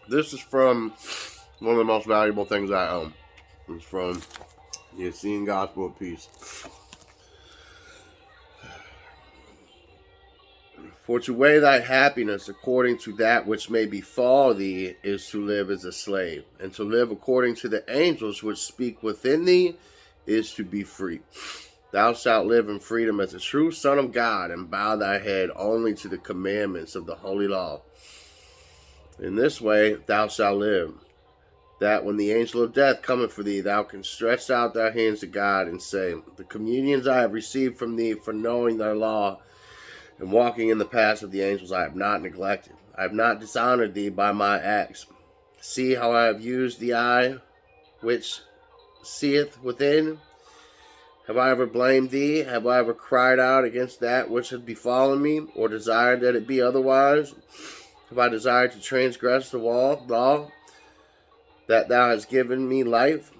This is from one of the most valuable things I own. It's from the Essene Gospel of Peace. For to weigh thy happiness according to that which may befall thee is to live as a slave, and to live according to the angels which speak within thee is to be free. Thou shalt live in freedom as a true son of God, and bow thy head only to the commandments of the holy law. In this way thou shalt live, that when the angel of death cometh for thee, thou canst stretch out thy hands to God and say, the communions I have received from thee for knowing thy law and walking in the paths of the angels I have not neglected. I have not dishonored thee by my acts. See how I have used the eye which seeth within. Have I ever blamed thee? Have I ever cried out against that which had befallen me, or desired that it be otherwise? Have I desired to transgress the law, that thou hast given me life?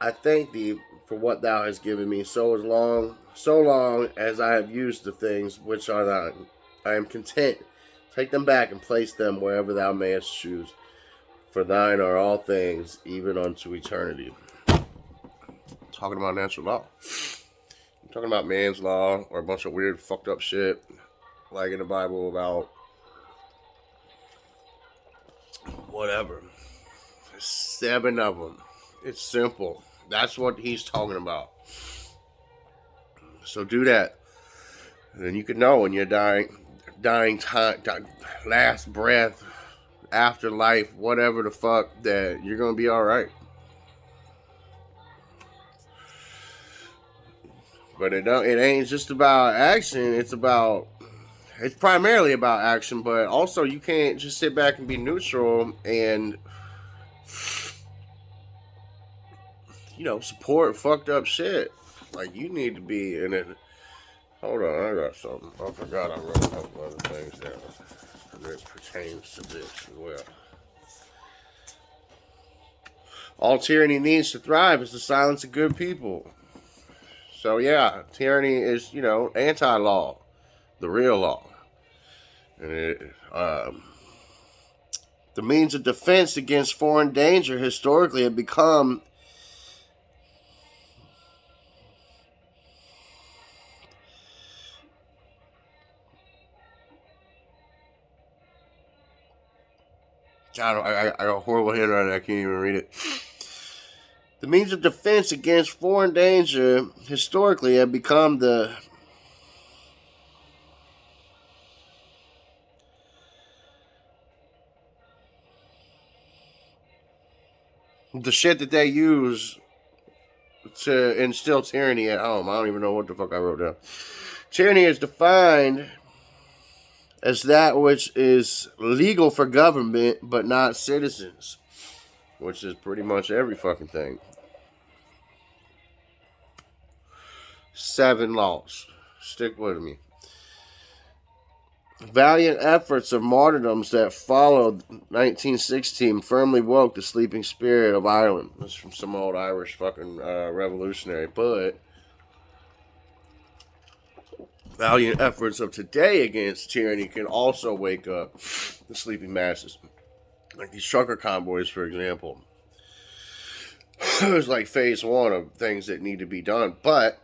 I thank thee for what thou hast given me so long as I have used the things which are thine. I am content. Take them back and place them wherever thou mayest choose. For thine are all things, even unto eternity. Talking about natural law. I'm talking about man's law or a bunch of weird fucked up shit like in the Bible about whatever. There's 7 of them. It's simple. That's what he's talking about. So do that. And then you can know when you're dying time, last breath, afterlife, whatever the fuck, that you're going to be alright. But it ain't just about action. It's primarily about action, but also you can't just sit back and be neutral and, support fucked up shit. Like, you need to be in it. Hold on, I got something. I forgot I wrote a couple other things down that pertains to this as well. All tyranny needs to thrive is the silence of good people. So yeah, tyranny is, anti-law, the real law. And the means of defense against foreign danger historically have become I got a horrible handwriting. I can't even read it. The means of defense against foreign danger historically have become the shit that they use to instill tyranny at home. I don't even know what the fuck I wrote down. Tyranny is defined as that which is legal for government but not citizens, which is pretty much every fucking thing. 7 laws. Stick with me. Valiant efforts of martyrdoms that followed 1916 firmly woke the sleeping spirit of Ireland. That's from some old Irish fucking revolutionary. But valiant efforts of today against tyranny can also wake up the sleeping masses. Like these trucker convoys, for example. There's like phase 1 of things that need to be done. But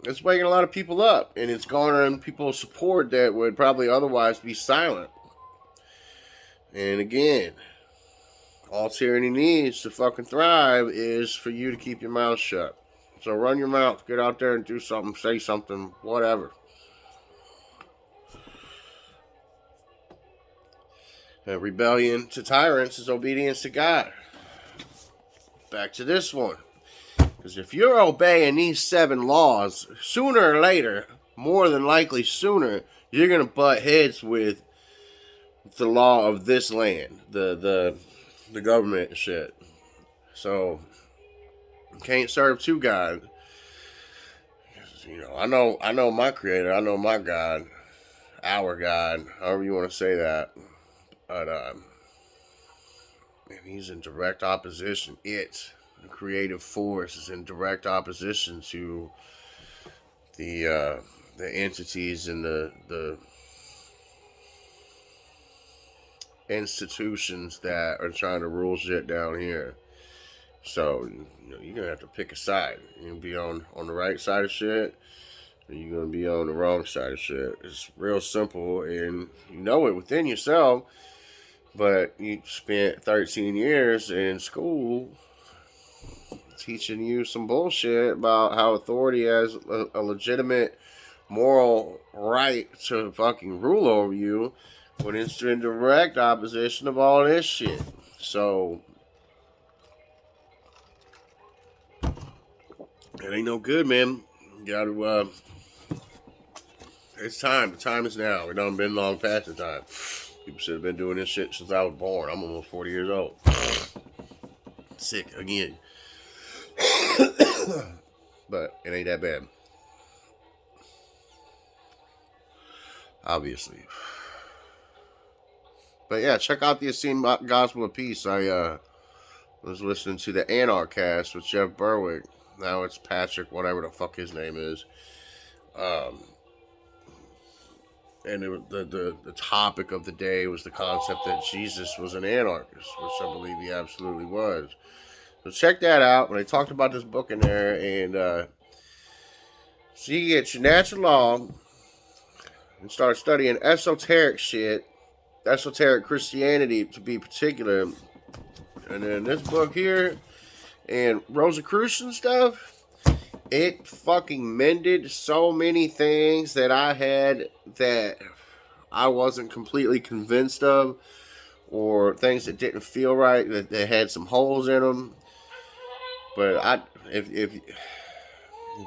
it's waking a lot of people up, and it's garnering people's support that would probably otherwise be silent. And again, all tyranny needs to fucking thrive is for you to keep your mouth shut. So run your mouth, get out there and do something, say something, whatever. Rebellion to tyrants is obedience to God. Back to this one. Because if you're obeying these 7 laws, sooner or later, more than likely sooner, you're going to butt heads with the law of this land, the government and shit. So, you can't serve 2 gods. I know my creator, I know my God, our God, however you want to say that. But, and he's in direct opposition. The creative force is in direct opposition to the entities and the institutions that are trying to rule shit down here. So you're gonna have to pick a side. You're gonna be on the right side of shit, or you're gonna be on the wrong side of shit. It's real simple, and you know it within yourself. But you spent 13 years in school teaching you some bullshit about how authority has a legitimate moral right to fucking rule over you, when it's in direct opposition of all this shit. So it ain't no good, man. You gotta, it's time. The time is now. It done been long past the time. People should have been doing this shit since I was born. I'm almost 40 years old. Sick again. But it ain't that bad. Obviously. But yeah, check out the Essene Gospel of Peace. I was listening to the Anarchast with Jeff Berwick. Now it's Patrick, whatever the fuck his name is. And it was the topic of the day was the concept that Jesus was an anarchist, which I believe he absolutely was. So check that out. When they talked about this book in there, and so you get your natural law and start studying esoteric shit, esoteric Christianity to be particular. And then this book here and Rosicrucian stuff, it fucking mended so many things that I had that I wasn't completely convinced of, or things that didn't feel right, that had some holes in them. But if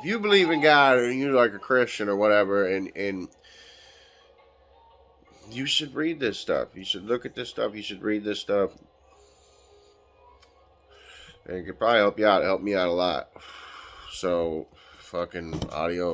you believe in God, or you're like a Christian or whatever, and you should read this stuff. You should look at this stuff. You should read this stuff. And it could probably help you out. Help me out a lot. So, fucking audio.